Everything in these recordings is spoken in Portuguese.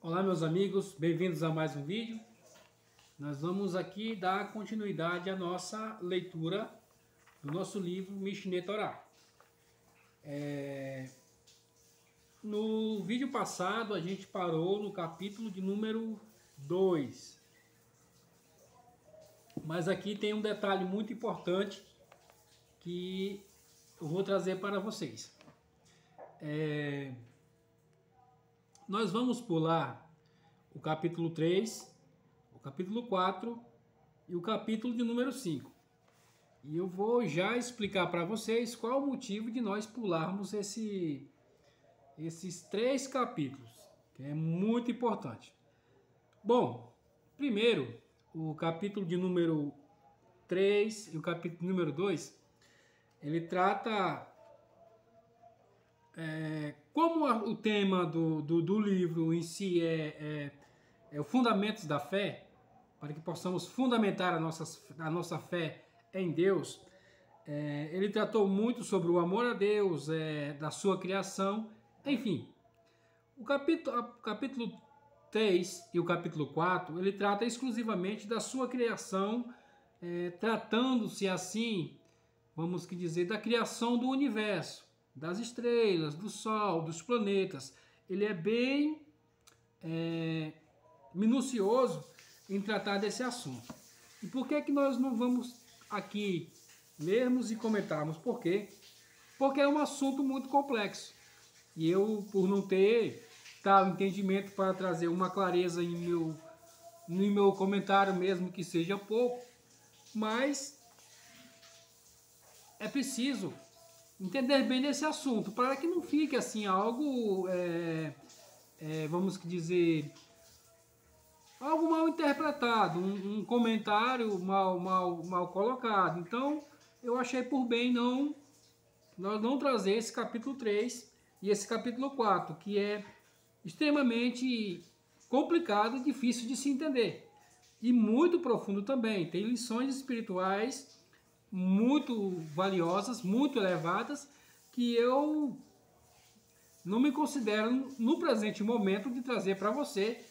Olá meus amigos, bem-vindos a mais um vídeo. Nós vamos aqui dar continuidade à nossa leitura do nosso livro Mishneh Torah. No vídeo passado a gente parou no capítulo de número 2. Mas aqui tem um detalhe muito importante que eu vou trazer para vocês. Nós vamos pular o capítulo 3, o capítulo 4 e o capítulo de número 5. E eu vou já explicar para vocês qual o motivo de nós pularmos esses 3 capítulos, que é muito importante. Bom, primeiro, o capítulo de número 3 e o capítulo número 2, ele trata... como o tema do livro em si é o Fundamentos da Fé, para que possamos fundamentar a nossa fé em Deus, ele tratou muito sobre o amor a Deus, da sua criação, enfim. O capítulo 3 e o capítulo 4, ele trata exclusivamente da sua criação, tratando-se assim, vamos dizer, da criação do universo, das estrelas, do Sol, dos planetas. Ele é bem minucioso em tratar desse assunto. E por que nós não vamos aqui lermos e comentarmos? Por quê? Porque é um assunto muito complexo. E eu, por não ter tal entendimento para trazer uma clareza no meu comentário, mesmo que seja pouco, mas é preciso entender bem desse assunto, para que não fique assim algo, vamos dizer, algo mal interpretado, um comentário mal colocado. Então, eu achei por bem nós não trazer esse capítulo 3 e esse capítulo 4, que é extremamente complicado e difícil de se entender. E muito profundo também, tem lições espirituais muito valiosas, muito elevadas, que eu não me considero no presente momento de trazer para você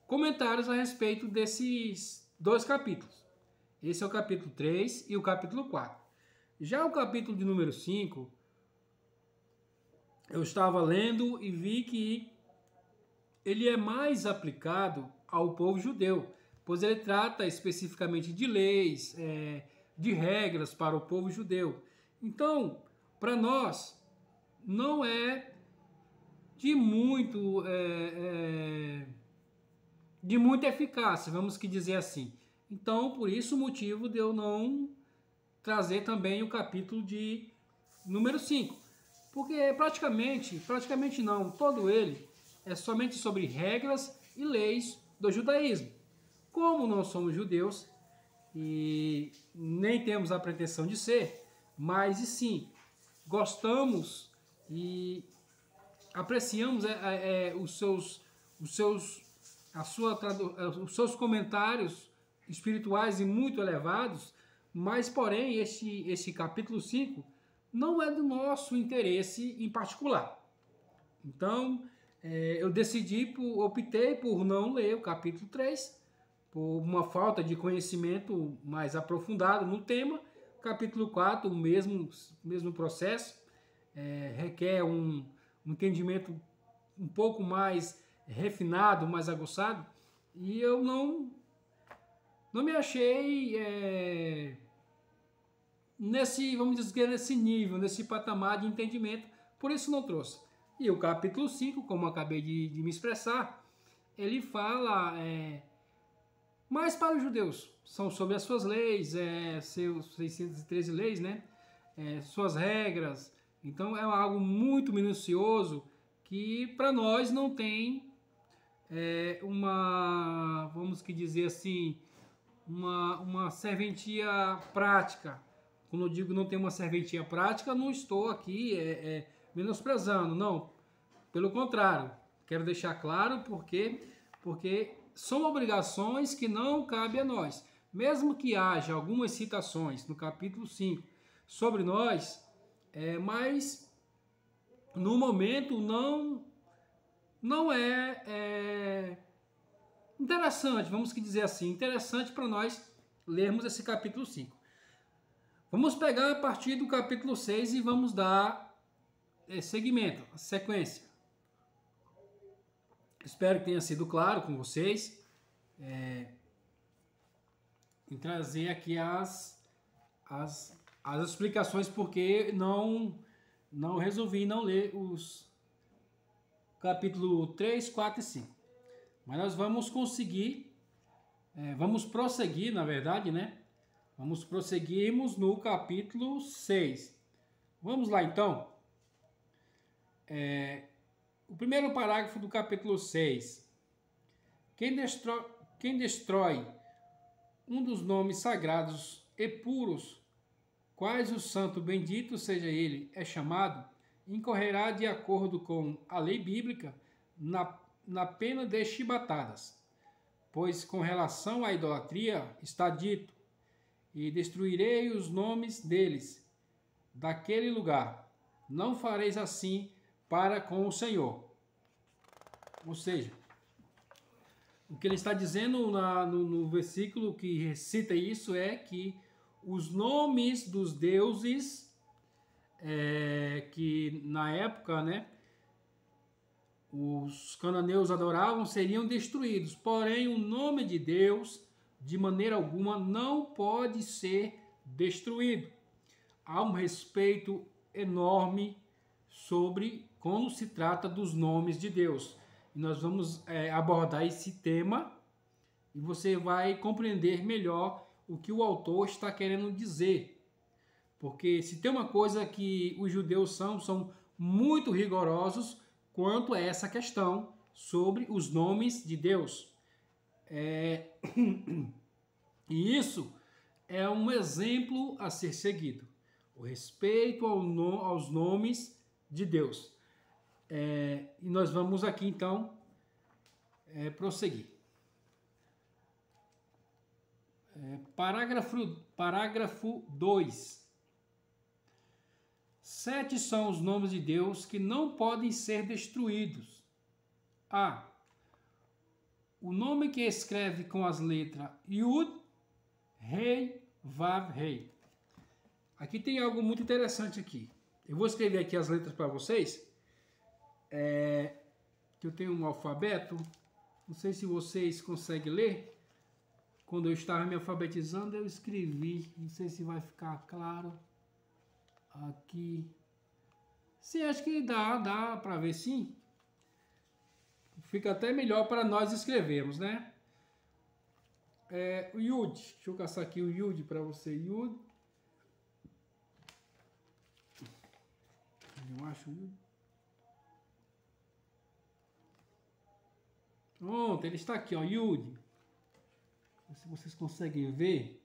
comentários a respeito desses 2 capítulos. Esse é o capítulo 3 e o capítulo 4. Já o capítulo de número 5, eu estava lendo e vi que ele é mais aplicado ao povo judeu, pois ele trata especificamente de leis, de regras para o povo judeu. Então, para nós, não é de muita eficácia, vamos dizer assim. Então, por isso o motivo de eu não trazer também o capítulo de número 5. Porque praticamente não, todo ele é somente sobre regras e leis do judaísmo. Como não somos judeus e nem temos a pretensão de ser, mas e sim, gostamos e apreciamos os seus comentários espirituais e muito elevados, mas porém esse capítulo 5 não é do nosso interesse em particular. Então, eu optei por não ler o capítulo 3, por uma falta de conhecimento mais aprofundado no tema. Capítulo 4, o mesmo processo, requer um entendimento um pouco mais refinado, mais aguçado, e eu não me achei vamos dizer, nesse nível, nesse patamar de entendimento, por isso não trouxe. E o capítulo 5, como eu acabei de me expressar, ele fala mais para os judeus, são sobre as suas leis, seus 613 leis, né? Suas regras. Então é algo muito minucioso que para nós não tem vamos dizer assim, uma serventia prática. Quando eu digo não tem uma serventia prática, não estou aqui menosprezando, não. Pelo contrário, quero deixar claro porque são obrigações que não cabem a nós. Mesmo que haja algumas citações no capítulo 5 sobre nós, mas no momento não é interessante, vamos dizer assim, interessante para nós lermos esse capítulo 5. Vamos pegar a partir do capítulo 6 e vamos dar seguimento, sequência. Espero que tenha sido claro com vocês. Em trazer aqui as explicações, porque não resolvi não ler os capítulo 3, 4 e 5. Mas nós vamos conseguir, vamos prosseguir, na verdade, né? Vamos prosseguirmos no capítulo 6. Vamos lá, então. O primeiro parágrafo do capítulo 6. Quem destrói um dos nomes sagrados e puros, quais o santo bendito seja ele, é chamado, incorrerá de acordo com a lei bíblica na pena de chibatadas. Pois com relação à idolatria está dito, e destruirei os nomes deles daquele lugar. Não fareis assim para com o Senhor. Ou seja, o que ele está dizendo no versículo que recita isso é que os nomes dos deuses que na época, né, os cananeus adoravam seriam destruídos. Porém, o nome de Deus, de maneira alguma, não pode ser destruído. Há um respeito enorme sobre quando se trata dos nomes de Deus. E nós vamos abordar esse tema e você vai compreender melhor o que o autor está querendo dizer. Porque se tem uma coisa que os judeus são muito rigorosos quanto a essa questão sobre os nomes de Deus. E isso é um exemplo a ser seguido. O respeito aos nomes de Deus. E nós vamos aqui, então, prosseguir. Parágrafo 2. 7 são os nomes de Deus que não podem ser destruídos. A. O nome que escreve com as letras Yud, Rei, Vav, Rei. Aqui tem algo muito interessante aqui. Eu vou escrever aqui as letras para vocês. Eu tenho um alfabeto. Não sei se vocês conseguem ler. Quando eu estava me alfabetizando, eu escrevi. Não sei se vai ficar claro. Aqui. Sim, acho que dá para ver sim. Fica até melhor para nós escrevermos, né? O Yud. Deixa eu caçar aqui o Yud para você. Yud. Eu acho o Yud. Pronto, ele está aqui, ó, Yud. Se vocês conseguem ver,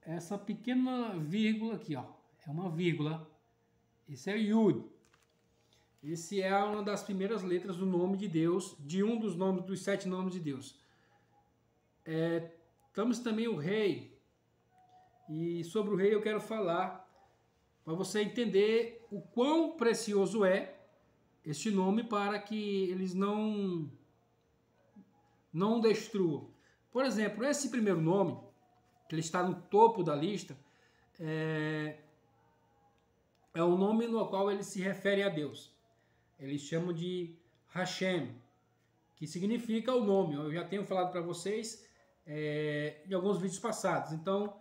essa pequena vírgula aqui, ó, é uma vírgula. Esse é o Yud. Esse é uma das primeiras letras do nome de Deus, de um dos 7 nomes de Deus. Temos também o Rei. E sobre o Rei eu quero falar, para você entender o quão precioso é este nome para que eles não destruam. Por exemplo, esse primeiro nome, que ele está no topo da lista, é o nome no qual ele se refere a Deus. Eles chamam de Hashem, que significa o nome. Eu já tenho falado para vocês em alguns vídeos passados. Então,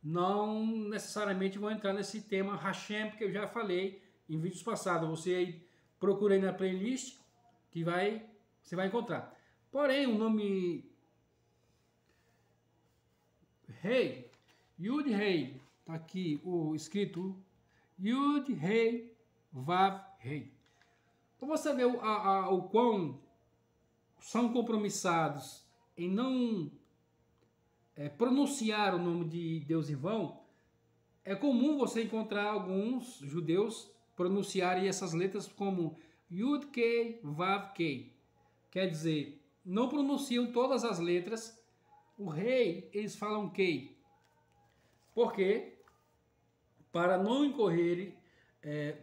não necessariamente vou entrar nesse tema Hashem, porque eu já falei em vídeos passados. Você procura aí na playlist que você vai encontrar. Porém, o nome Rei, Yud Rei, está aqui o escrito Yud Rei Vav Rei. Para você ver o quão são compromissados em não pronunciar o nome de Deus em vão, é comum você encontrar alguns judeus pronunciarem essas letras como Yud Kei Vav Kei. Quer dizer, não pronunciam todas as letras. O rei, eles falam Kei. Por quê? Para não incorrerem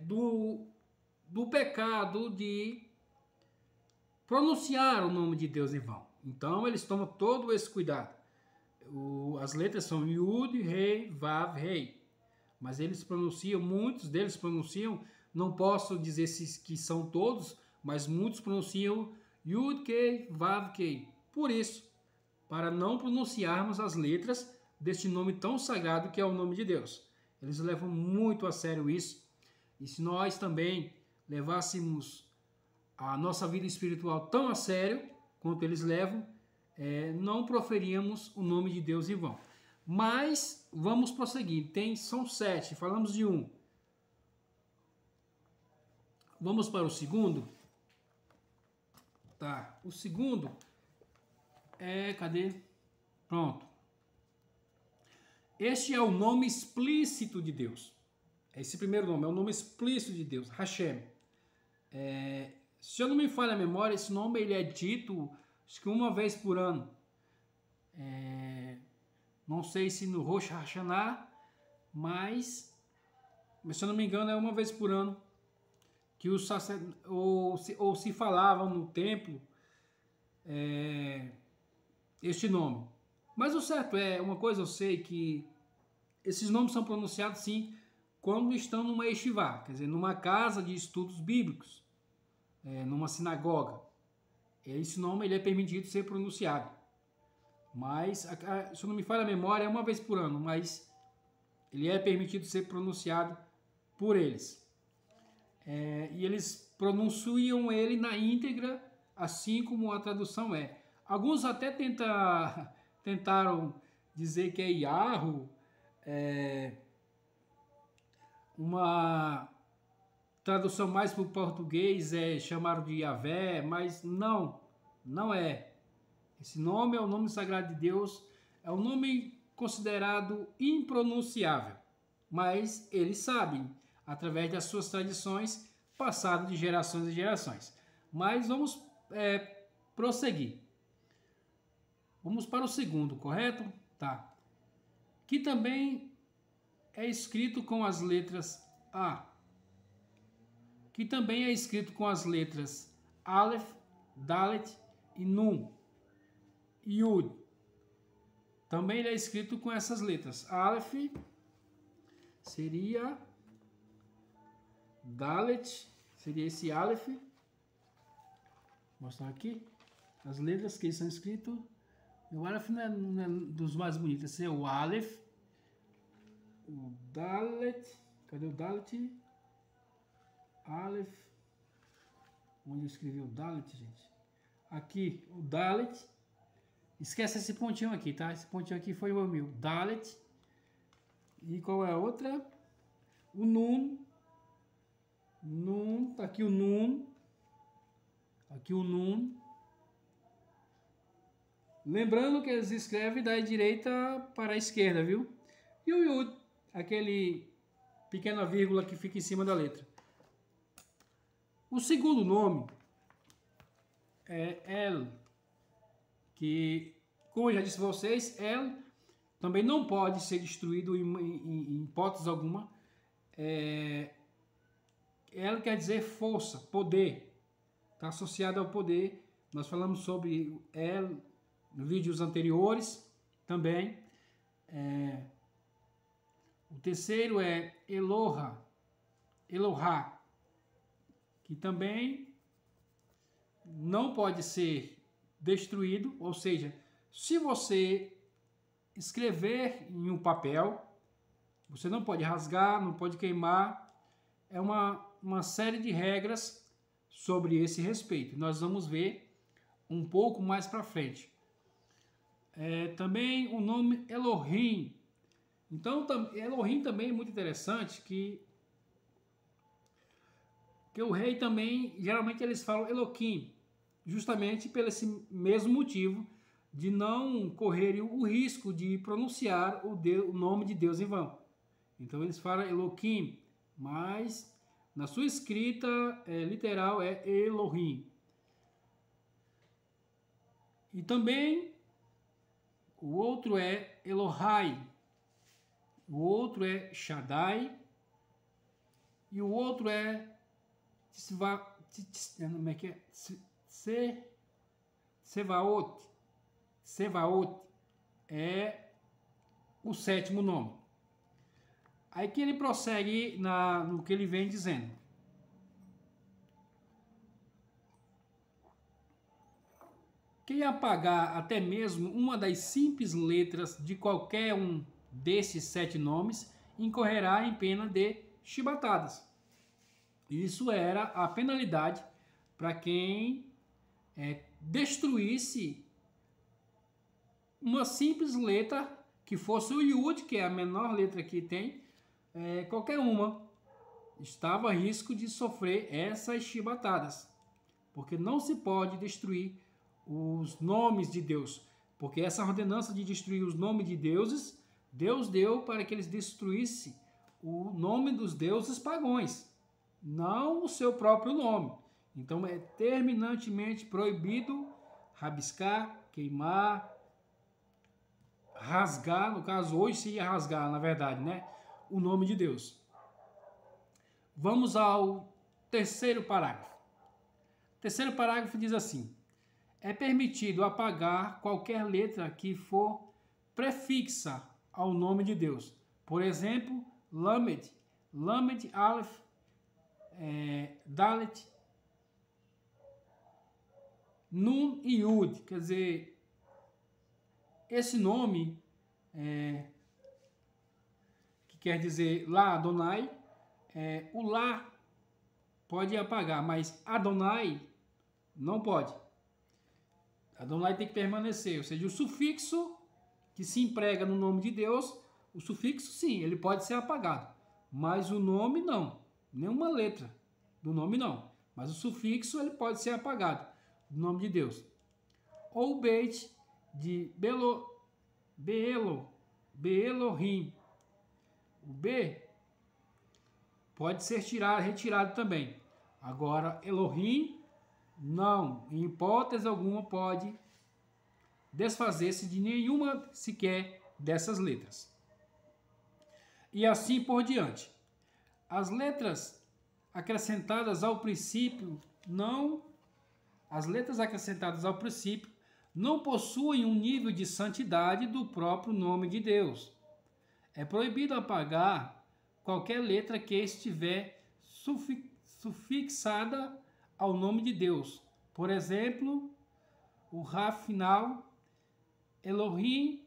do pecado de pronunciar o nome de Deus em vão. Então eles tomam todo esse cuidado. As letras são Yud, Rei, Vav, Rei. Mas eles pronunciam, muitos deles pronunciam, não posso dizer que são todos, mas muitos pronunciam Yud, Kei, Vav, Kei. Por isso, para não pronunciarmos as letras deste nome tão sagrado que é o nome de Deus. Eles levam muito a sério isso. E se nós também levássemos a nossa vida espiritual tão a sério quanto eles levam, não proferíamos o nome de Deus em vão. Mas vamos prosseguir. São 7, falamos de um. Vamos para o segundo. Tá, o segundo cadê? Pronto. Este é o nome explícito de Deus. Esse primeiro nome é o nome explícito de Deus, Hashem. Se eu não me falha a memória, esse nome ele é dito acho que uma vez por ano. Não sei se no Rosh Hashanah, mas se eu não me engano é uma vez por ano que os ou se falavam no templo este nome. Mas o certo uma coisa eu sei, que esses nomes são pronunciados sim quando estão numa yeshivá, quer dizer, numa casa de estudos bíblicos, numa sinagoga. Esse nome ele é permitido ser pronunciado. Mas, se eu não me falha a memória, é uma vez por ano, mas ele é permitido ser pronunciado por eles. E eles pronunciam ele na íntegra, assim como a tradução é. Alguns até tentaram dizer que é Yahu, uma tradução mais para o português chamaram de Yahvé, mas não é. Esse nome é o nome sagrado de Deus, é um nome considerado impronunciável, mas eles sabem, através das suas tradições, passado de gerações em gerações. Mas vamos prosseguir. Vamos para o segundo, correto? Tá. Que também é escrito com as letras A. Que também é escrito com as letras Aleph, Dalet e Nun. Yud. Também ele é escrito com essas letras. Aleph seria Dalet, seria esse Aleph. Vou mostrar aqui as letras que são escritas. O Aleph não é dos mais bonitos. Esse é o Aleph. O Dalet. Cadê o Dalet? Aleph. Onde eu escrevi o Dalet, gente? Aqui, o Dalet. Esquece esse pontinho aqui, tá? Esse pontinho aqui foi o meu. Dalet. E qual é a outra? O Nun. Nun. Tá aqui o Nun. Aqui o Nun. Lembrando que eles escrevem da direita para a esquerda, viu? E o Yud. Aquele pequena vírgula que fica em cima da letra. O segundo nome é El, que, como eu já disse a vocês, El também não pode ser destruído em hipótese alguma. El quer dizer força, poder, está associado ao poder. Nós falamos sobre El nos vídeos anteriores também. O terceiro é Elohá, que também não pode ser destruído, ou seja, se você escrever em um papel, você não pode rasgar, não pode queimar, é uma série de regras sobre esse respeito. Nós vamos ver um pouco mais para frente. Também o nome Elohim. Então, Elohim também é muito interessante, que o rei também, geralmente eles falam Elohim, justamente pelo esse mesmo motivo de não correrem o risco de pronunciar o nome de Deus em vão. Então eles falam Elohim, mas na sua escrita literal é Elohim. E também o outro é Elohai, o outro é Shaddai e o outro é Tsevaot. Tsevaot é o sétimo nome. Aí que ele prossegue no que ele vem dizendo. Quem apagar até mesmo uma das simples letras de qualquer um desses 7 nomes incorrerá em pena de chibatadas. Isso era a penalidade para quem destruísse uma simples letra que fosse o Yud, que é a menor letra que tem, qualquer uma, estava a risco de sofrer essas chibatadas, porque não se pode destruir os nomes de Deus, porque essa ordenança de destruir os nomes de deuses, Deus deu para que eles destruíssem o nome dos deuses pagãos, não o seu próprio nome. Então é terminantemente proibido rabiscar, queimar, rasgar, no caso hoje seria rasgar, na verdade, né? O nome de Deus. Vamos ao terceiro parágrafo. O terceiro parágrafo diz assim: é permitido apagar qualquer letra que for prefixa ao nome de Deus. Por exemplo, Lamed, Aleph, Dalet, Nun e Yud. Quer dizer, esse nome, que quer dizer lá Adonai, o lá pode apagar, mas Adonai não pode. Adonai tem que permanecer, ou seja, o sufixo que se emprega no nome de Deus, o sufixo sim, ele pode ser apagado, mas o nome não, nenhuma letra do nome não, mas o sufixo ele pode ser apagado do nome de Deus. Ou o Beit de Beelohim, o B pode ser retirado também. Agora, Elohim, não, em hipótese alguma pode desfazer-se de nenhuma sequer dessas letras. E assim por diante. As letras acrescentadas ao princípio não possuem um nível de santidade do próprio nome de Deus. É proibido apagar qualquer letra que estiver sufixada ao nome de Deus. Por exemplo, o Raf final, Elohim,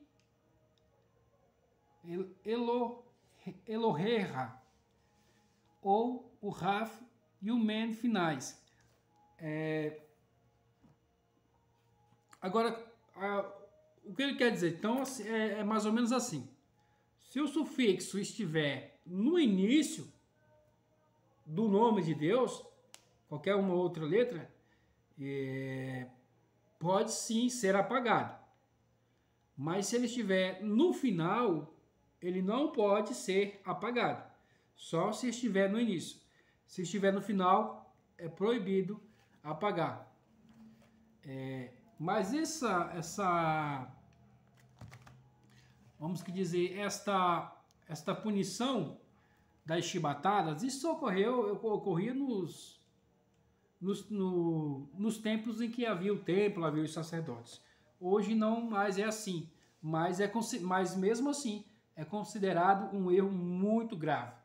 Eloheha, ou o Raf e o Men finais. Agora, o que ele quer dizer? Então, é mais ou menos assim. Se o sufixo estiver no início do nome de Deus, qualquer uma outra letra, pode sim ser apagado. Mas se ele estiver no final, ele não pode ser apagado. Só se estiver no início. Se estiver no final, é proibido apagar. Mas vamos dizer, esta punição das chibatadas, isso ocorria nos tempos em que havia o templo, havia os sacerdotes. Hoje não mais é assim, mas mesmo assim é considerado um erro muito grave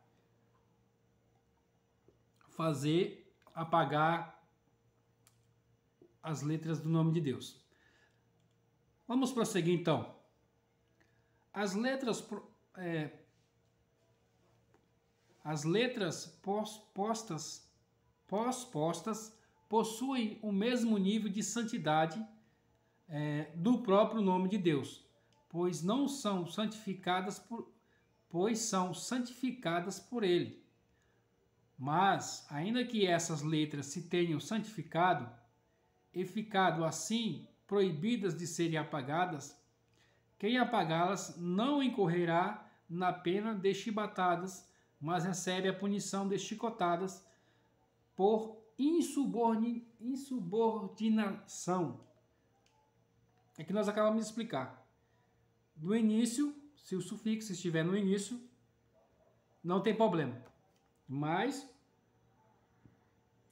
fazer apagar as letras do nome de Deus. Vamos prosseguir então. As letras pós-postas possuem o mesmo nível de santidade do próprio nome de Deus, pois são santificadas por ele. Mas, ainda que essas letras se tenham santificado e ficado assim proibidas de serem apagadas, quem apagá-las não incorrerá na pena de chibatadas, mas recebe a punição de chicotadas por insubordinação. É que nós acabamos de explicar. No início, se o sufixo estiver no início, não tem problema. Mas,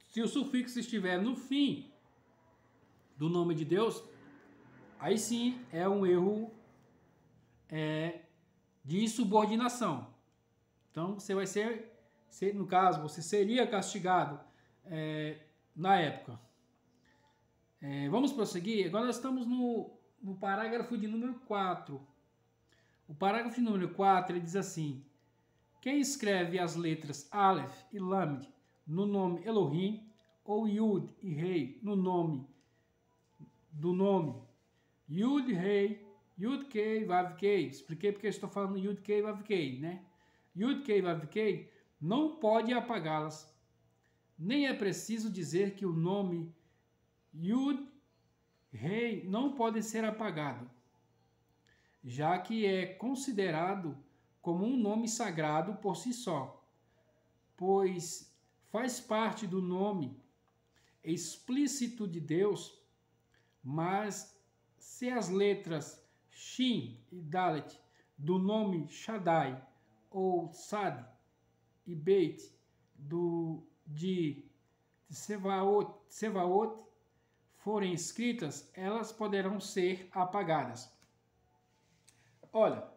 se o sufixo estiver no fim, do nome de Deus, aí sim é um erro de subordinação. Então você vai no caso, você seria castigado na época. Vamos prosseguir? Agora nós estamos no parágrafo de número 4. O parágrafo de número 4 ele diz assim: quem escreve as letras Aleph e Lamed no nome Elohim, ou Yud e Rei no nome Yud, Rei, Yud, Kei, Vav, Kei. Expliquei porque eu estou falando Yud, Kei, Vav, Kei, né? Yud, Kei, Vav, Kei não pode apagá-las. Nem é preciso dizer que o nome Yud, Rei não pode ser apagado, já que é considerado como um nome sagrado por si só, pois faz parte do nome explícito de Deus. Mas se as letras Shin e Dalet do nome Shaddai ou Sad e Beit de Sevaot forem escritas, elas poderão ser apagadas. Olha,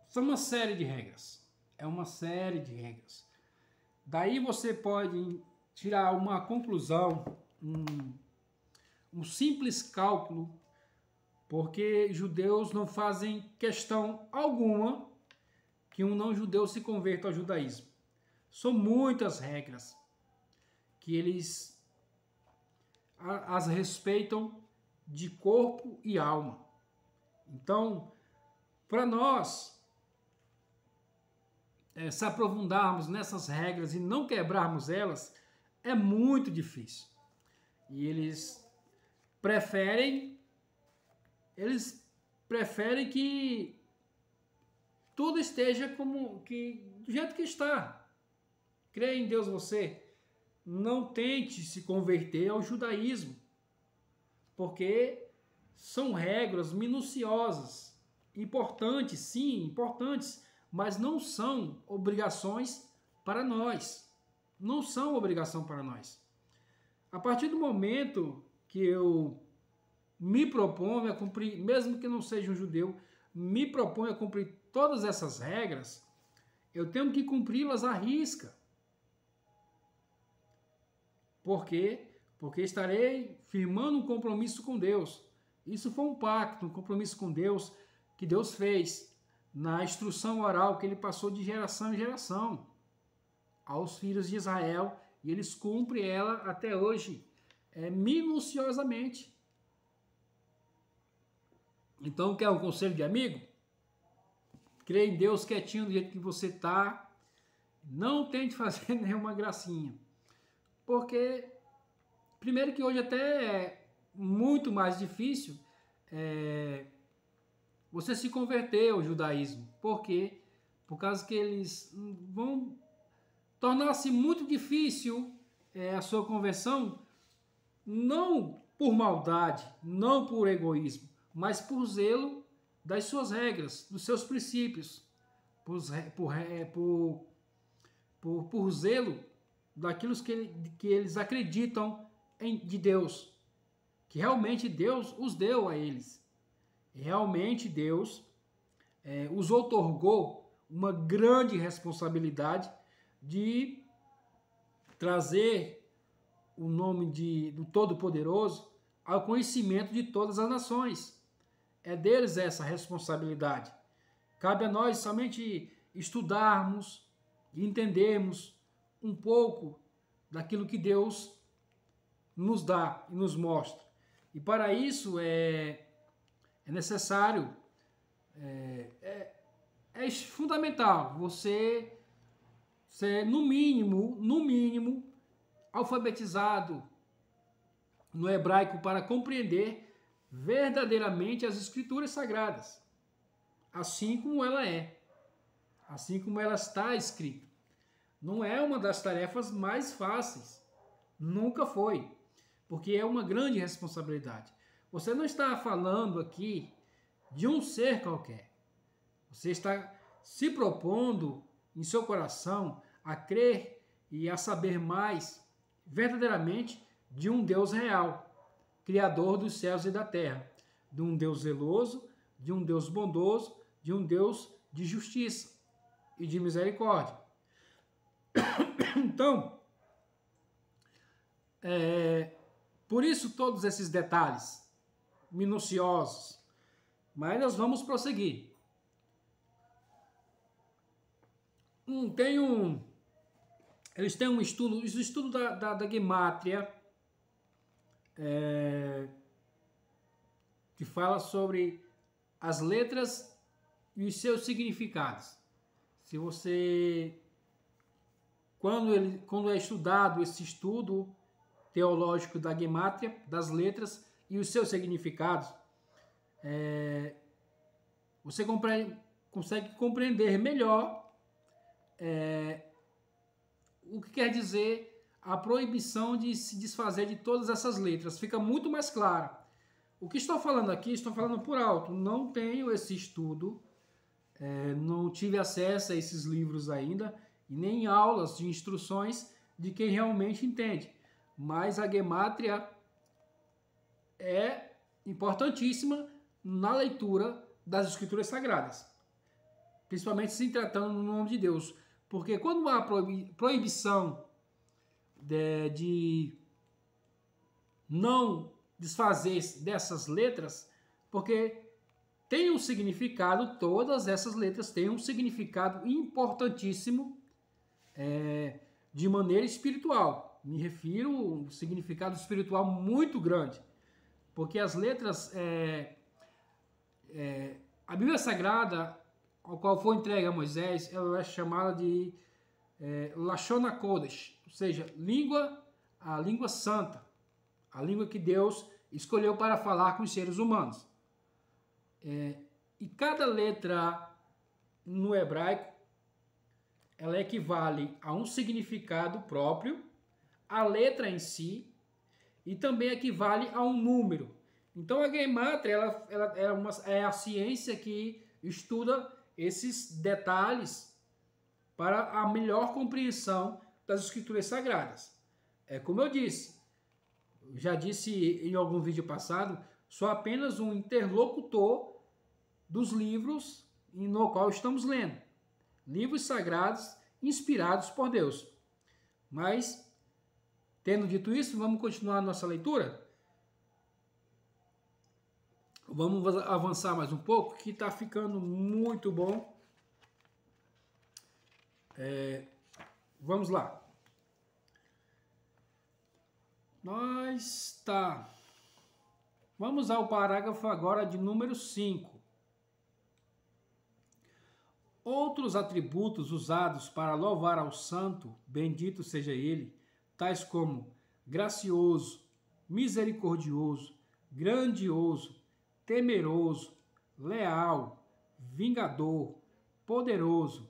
são uma série de regras. É uma série de regras. Daí você pode tirar uma conclusão, um simples cálculo, porque judeus não fazem questão alguma que um não-judeu se converta ao judaísmo. São muitas regras que eles as respeitam de corpo e alma. Então, para nós se aprofundarmos nessas regras e não quebrarmos elas, é muito difícil. E eles preferem que tudo esteja do jeito que está. Crê em Deus você. Não tente se converter ao judaísmo, porque são regras minuciosas, importantes, sim, importantes, mas não são obrigações para nós. Não são obrigação para nós. A partir do momento que eu me proponho a cumprir, mesmo que não seja um judeu, me proponho a cumprir todas essas regras, eu tenho que cumpri-las à risca. Por quê? Porque estarei firmando um compromisso com Deus. Isso foi um pacto, um compromisso com Deus que Deus fez na instrução oral que ele passou de geração em geração aos filhos de Israel, e eles cumprem ela até hoje, minuciosamente. Então, quer um conselho de amigo? Crê em Deus quietinho do jeito que você está. Não tente fazer nenhuma gracinha. Porque, primeiro que hoje até é muito mais difícil você se converter ao judaísmo. Por quê? Por causa que eles vão tornar-se muito difícil a sua conversão, não por maldade, não por egoísmo, mas por zelo das suas regras, dos seus princípios, por zelo daquilo que eles acreditam de Deus, que realmente Deus os deu a eles. Realmente Deus os outorgou uma grande responsabilidade de trazer o nome do Todo-Poderoso ao conhecimento de todas as nações. É deles essa responsabilidade. Cabe a nós somente estudarmos e entendermos um pouco daquilo que Deus nos dá e nos mostra. E para isso é necessário, é fundamental você ser no mínimo, alfabetizado no hebraico para compreender verdadeiramente as escrituras sagradas, assim como ela é, assim como ela está escrita. Não é uma das tarefas mais fáceis, nunca foi, porque é uma grande responsabilidade. Você não está falando aqui de um ser qualquer, você está se propondo em seu coração a crer e a saber mais verdadeiramente de um Deus real. Criador dos céus e da terra, de um Deus zeloso, de um Deus bondoso, de um Deus de justiça e de misericórdia. Então, por isso todos esses detalhes minuciosos, mas nós vamos prosseguir. Eles têm um estudo, o estudo da Gemátria, que fala sobre as letras e os seus significados. Se você, quando é estudado esse estudo teológico da Gemátria, das letras e os seus significados, você consegue compreender melhor o que quer dizer a proibição de se desfazer de todas essas letras. Fica muito mais claro. O que estou falando aqui, estou falando por alto. Não tenho esse estudo, não tive acesso a esses livros ainda, e nem aulas de instruções de quem realmente entende. Mas a Gemátria é importantíssima na leitura das Escrituras Sagradas, principalmente se tratando no nome de Deus. Porque quando há proibição de não desfazer dessas letras, porque tem um significado, todas essas letras têm um significado importantíssimo de maneira espiritual. Me refiro a um significado espiritual muito grande, porque as letras, a Bíblia Sagrada, ao qual foi entregue a Moisés, ela é chamada de Lashon HaKodesh, ou seja, a língua santa, a língua que Deus escolheu para falar com os seres humanos. E cada letra no hebraico, ela equivale a um significado próprio, a letra em si, e também equivale a um número. Então a Gemátria é a ciência que estuda esses detalhes para a melhor compreensão das Escrituras Sagradas. Como eu disse, já disse em algum vídeo passado, sou apenas um interlocutor dos livros no qual estamos lendo. Livros sagrados inspirados por Deus. Mas, tendo dito isso, vamos continuar a nossa leitura? Vamos avançar mais um pouco, que está ficando muito bom. Vamos lá. Vamos ao parágrafo agora de número 5. Outros atributos usados para louvar ao santo, bendito seja ele, tais como gracioso, misericordioso, grandioso, temeroso, leal, vingador, poderoso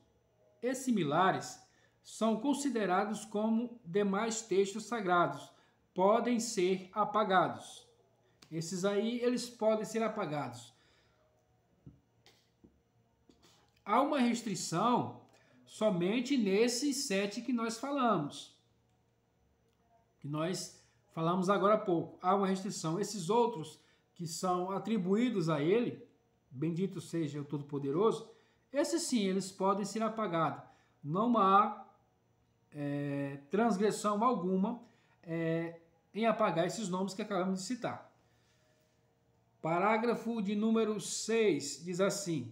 e similares, são considerados como demais textos sagrados, podem ser apagados. Esses aí, eles podem ser apagados. Há uma restrição somente nesses 7 que nós falamos. Que nós falamos agora há pouco. Há uma restrição. Esses outros que são atribuídos a ele, bendito seja o Todo-Poderoso, esses sim, eles podem ser apagados. Não há transgressão alguma em apagar esses nomes que acabamos de citar. Parágrafo de número 6 diz assim: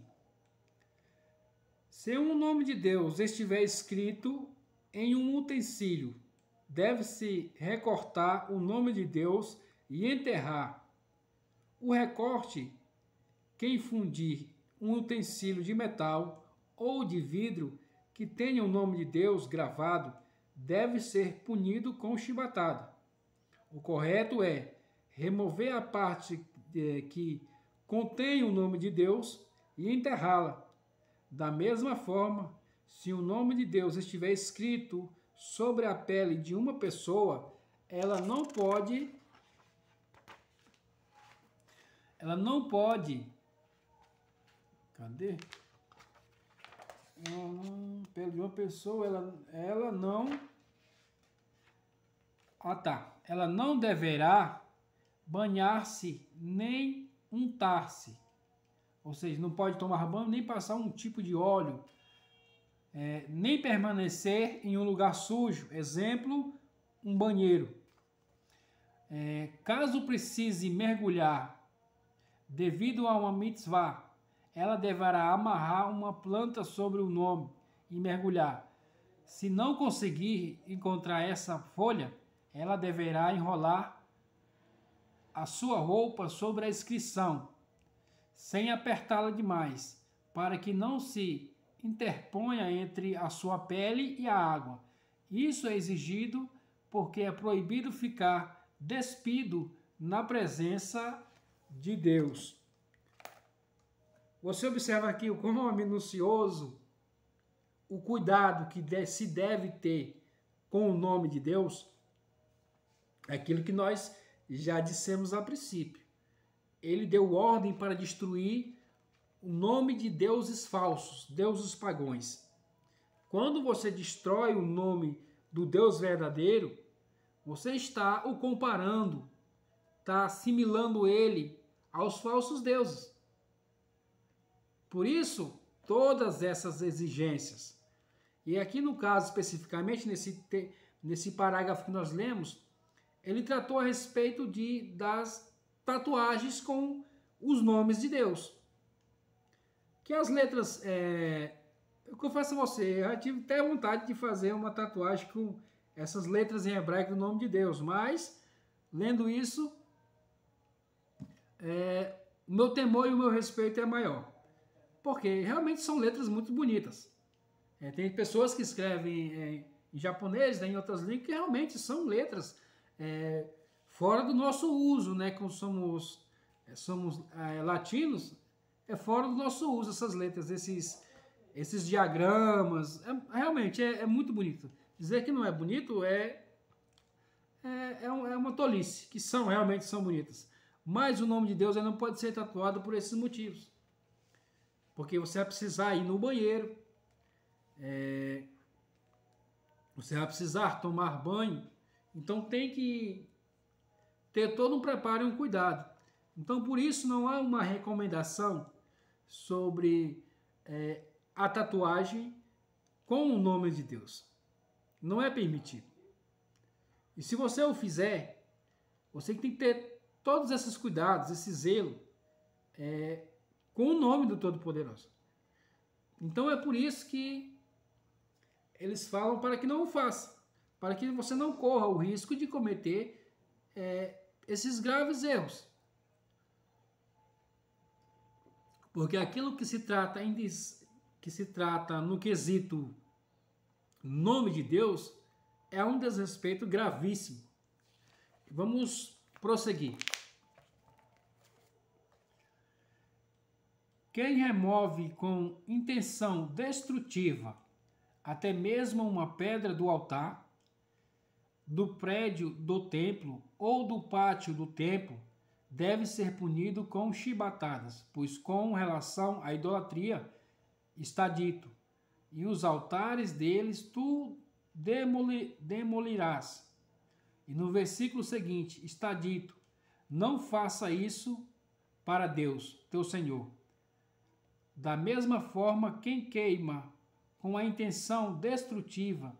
se um nome de Deus estiver escrito em um utensílio, deve-se recortar o nome de Deus e enterrar. O recorte que infundir um utensílio de metal ou de vidro que tenha o nome de Deus gravado deve ser punido com chibatada. O correto é remover a parte que contém o nome de Deus e enterrá-la. Da mesma forma, se o nome de Deus estiver escrito sobre a pele de uma pessoa, ela não pode, cadê? Pele de uma pessoa, ela não deverá banhar-se nem untar-se. Ou seja, não pode tomar banho nem passar um tipo de óleo, nem permanecer em um lugar sujo. Exemplo, um banheiro. Caso precise mergulhar devido a uma mitzvah, ela deverá amarrar uma planta sobre o nome e mergulhar. Se não conseguir encontrar essa folha, ela deverá enrolar a sua roupa sobre a inscrição, sem apertá-la demais, para que não se interponha entre a sua pele e a água. Isso é exigido porque é proibido ficar despido na presença de Deus. Você observa aqui o como é minucioso o cuidado que se deve ter com o nome de Deus. Aquilo que nós já dissemos a princípio. Ele deu ordem para destruir o nome de deuses falsos, deuses pagãos. Quando você destrói o nome do Deus verdadeiro, você está o comparando, está assimilando ele aos falsos deuses. Por isso, todas essas exigências. E aqui no caso, especificamente, nesse parágrafo que nós lemos, ele tratou a respeito das tatuagens com os nomes de Deus. Que as letras, eu confesso a você, eu já tive até vontade de fazer uma tatuagem com essas letras em hebraico do nome de Deus, mas, lendo isso, o meu temor e o meu respeito é maior. Porque realmente são letras muito bonitas. Tem pessoas que escrevem em japonês, em outras línguas, que realmente são letras fora do nosso uso, né? Como somos latinos, fora do nosso uso essas letras, esses diagramas. Realmente é muito bonito. Dizer que não é bonito é uma tolice, que realmente são bonitas. Mas o nome de Deus não pode ser tatuado por esses motivos. Porque você vai precisar ir no banheiro, você vai precisar tomar banho, então tem que ter todo um preparo e um cuidado. Então por isso não há uma recomendação sobre a tatuagem com o nome de Deus. Não é permitido. E se você o fizer, você tem que ter todos esses cuidados, esse zelo, com o nome do Todo-Poderoso. Então é por isso que eles falam para que não o faça, para que você não corra o risco de cometer esses graves erros. Porque aquilo que se trata no quesito nome de Deus é um desrespeito gravíssimo. Vamos prosseguir. Quem remove com intenção destrutiva até mesmo uma pedra do altar, do prédio do templo ou do pátio do templo, deve ser punido com chibatadas, pois com relação à idolatria está dito: e os altares deles tu demolirás. E no versículo seguinte está dito: não faça isso para Deus, teu Senhor. Da mesma forma, quem queima com a intenção destrutiva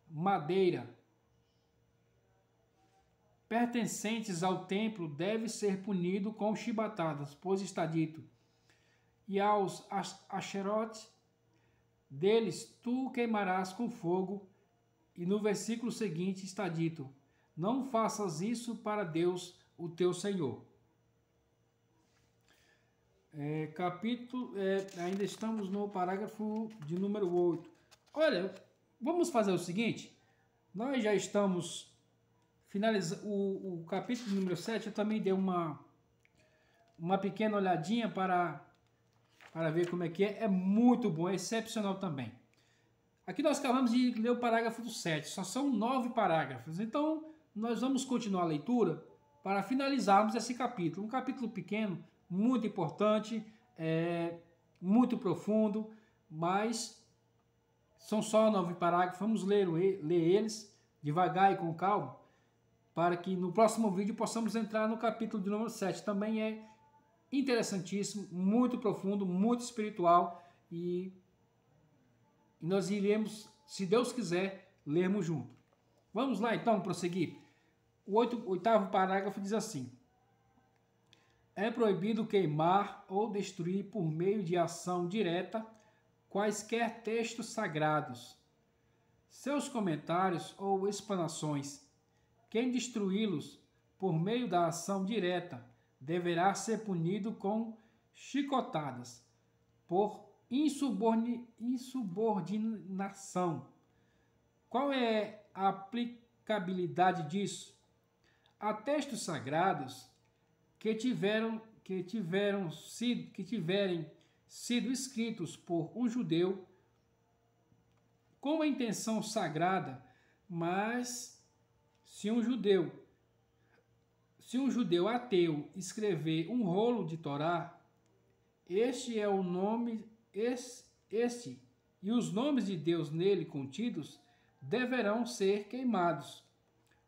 madeira pertencentes ao templo deve ser punido com chibatadas, pois está dito: e aos asherotes deles tu queimarás com fogo. E no versículo seguinte está dito: não faças isso para Deus, o teu Senhor. Ainda estamos no parágrafo de número 8. Olha, vamos fazer o seguinte, nós já estamos finalizando o capítulo número 7, eu também dei uma pequena olhadinha para ver como é que é muito bom, é excepcional também. Aqui nós acabamos de ler o parágrafo do 7, só são 9 parágrafos, então nós vamos continuar a leitura para finalizarmos esse capítulo, um capítulo pequeno, muito importante, muito profundo, mas são só 9 parágrafos. Vamos ler eles devagar e com calma. para que no próximo vídeo possamos entrar no capítulo de número 7. Também é interessantíssimo, muito profundo, muito espiritual e nós iremos, se Deus quiser, lermos junto. Vamos lá então prosseguir. O oitavo parágrafo diz assim: é proibido queimar ou destruir por meio de ação direta quaisquer textos sagrados, seus comentários ou explanações. Quem destruí-los por meio da ação direta deverá ser punido com chicotadas por insubordinação. Qual é a aplicabilidade disso? Há textos sagrados que tiverem sido escritos por um judeu com a intenção sagrada, mas se um judeu ateu escrever um rolo de Torá, este e os nomes de Deus nele contidos deverão ser queimados,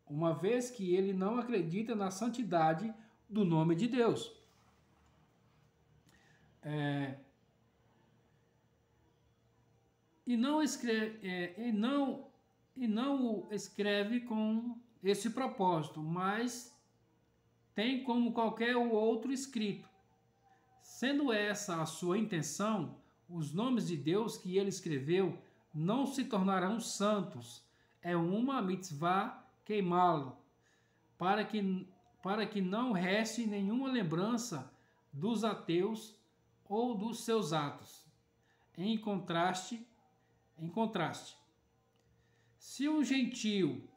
uma vez que ele não acredita na santidade do nome de Deus. E não o escreve com esse propósito, mas tem como qualquer outro escrito. Sendo essa a sua intenção, os nomes de Deus que ele escreveu não se tornarão santos. É uma mitzvah queimá-lo, para que não reste nenhuma lembrança dos ateus ou dos seus atos. Em contraste, se um gentio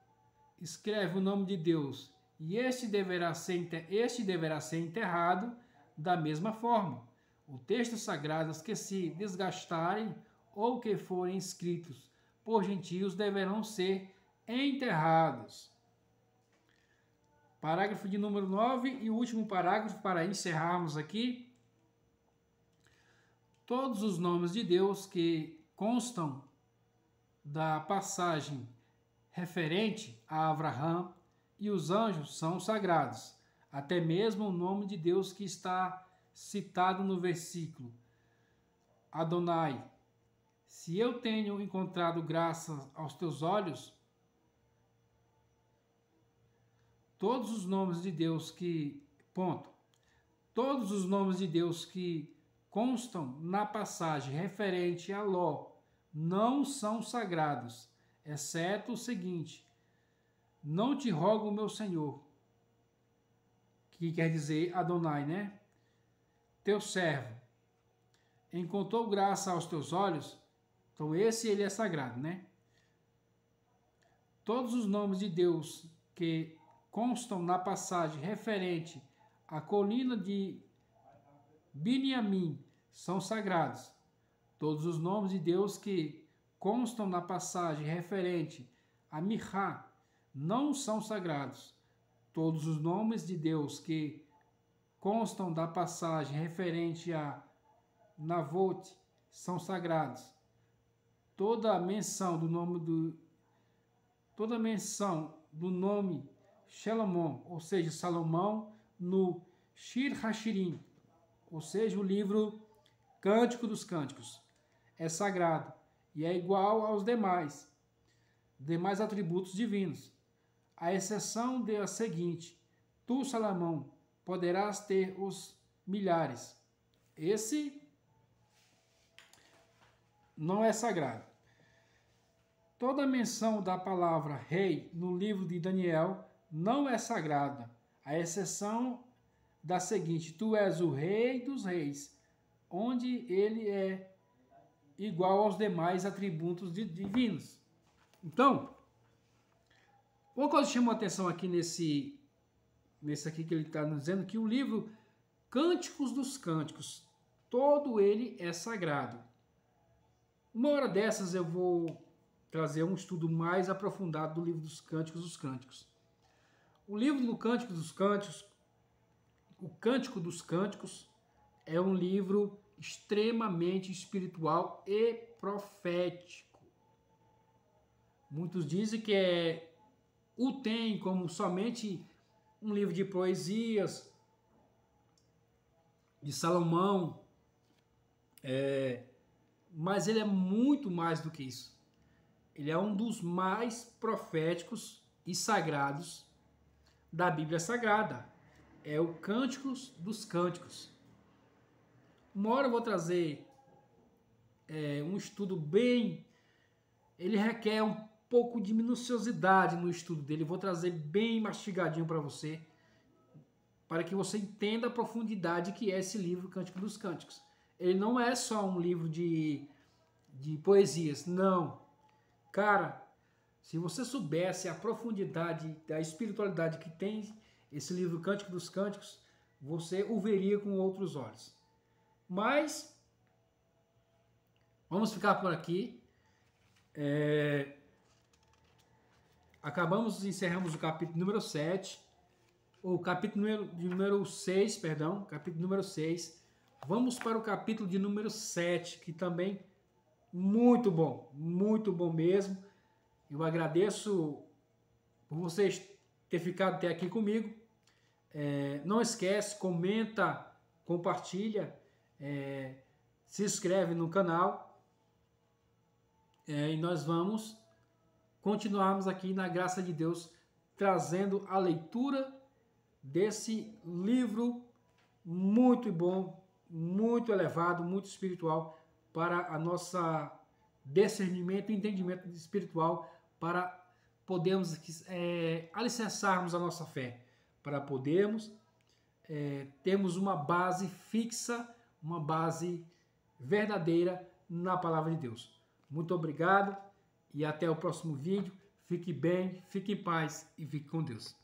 escreve o nome de Deus e este deverá ser enterrado da mesma forma. Os textos sagrados que se desgastarem ou que forem escritos por gentios deverão ser enterrados. Parágrafo de número 9 e o último parágrafo para encerrarmos aqui. Todos os nomes de Deus que constam da passagem referente a Abraão e os anjos são sagrados, até mesmo o nome de Deus que está citado no versículo. Adonai, se eu tenho encontrado graça aos teus olhos, todos os nomes de Deus que constam na passagem referente a Ló não são sagrados, exceto o seguinte: não te rogo, meu Senhor, que quer dizer Adonai, né? Teu servo encontrou graça aos teus olhos, então ele é sagrado, né? Todos os nomes de Deus que constam na passagem referente à colina de Biniamim são sagrados. Todos os nomes de Deus que constam na passagem referente a Mirá não são sagrados. Todos os nomes de Deus que constam da passagem referente a Navote são sagrados. Toda menção do nome Shalomon, ou seja, Salomão, no Shir Hashirim, ou seja, o livro Cântico dos Cânticos, é sagrado e é igual aos demais atributos divinos, à exceção da seguinte: tu, Salomão, poderás ter os milhares. Esse não é sagrado. Toda menção da palavra rei no livro de Daniel não é sagrada, à exceção da seguinte: tu és o rei dos reis, onde ele é igual aos demais atributos divinos. Então, uma coisa que chamou a atenção aqui nesse aqui que ele está nos dizendo, que o livro Cânticos dos Cânticos, todo ele é sagrado. Uma hora dessas eu vou trazer um estudo mais aprofundado do livro dos Cânticos. O livro do Cântico dos Cânticos, o Cântico dos Cânticos, é um livro extremamente espiritual e profético. Muitos dizem que é o tem como somente um livro de poesias de Salomão, mas ele é muito mais do que isso. Ele é um dos mais proféticos e sagrados da Bíblia Sagrada. É o Cânticos dos Cânticos. Uma hora eu vou trazer um estudo bem... Ele requer um pouco de minuciosidade no estudo dele. Eu vou trazer bem mastigadinho para você, para que você entenda a profundidade que é esse livro Cântico dos Cânticos. Ele não é só um livro de poesias, não. Cara, se você soubesse a profundidade da espiritualidade que tem esse livro Cântico dos Cânticos, você o veria com outros olhos. Mas vamos ficar por aqui. Encerramos o capítulo número 7, o capítulo número 6, perdão, capítulo número 6. Vamos para o capítulo de número 7, que também muito bom mesmo. Eu agradeço por vocês terem ficado até aqui comigo. Não esquece, comenta, compartilha, se inscreve no canal, e nós vamos continuarmos aqui na graça de Deus, trazendo a leitura desse livro muito bom, muito elevado, muito espiritual, para a nossa discernimento e entendimento espiritual, para podermos alicerçarmos a nossa fé, para podermos termos uma base fixa, uma base verdadeira na palavra de Deus. Muito obrigado e até o próximo vídeo. Fique bem, fique em paz e fique com Deus.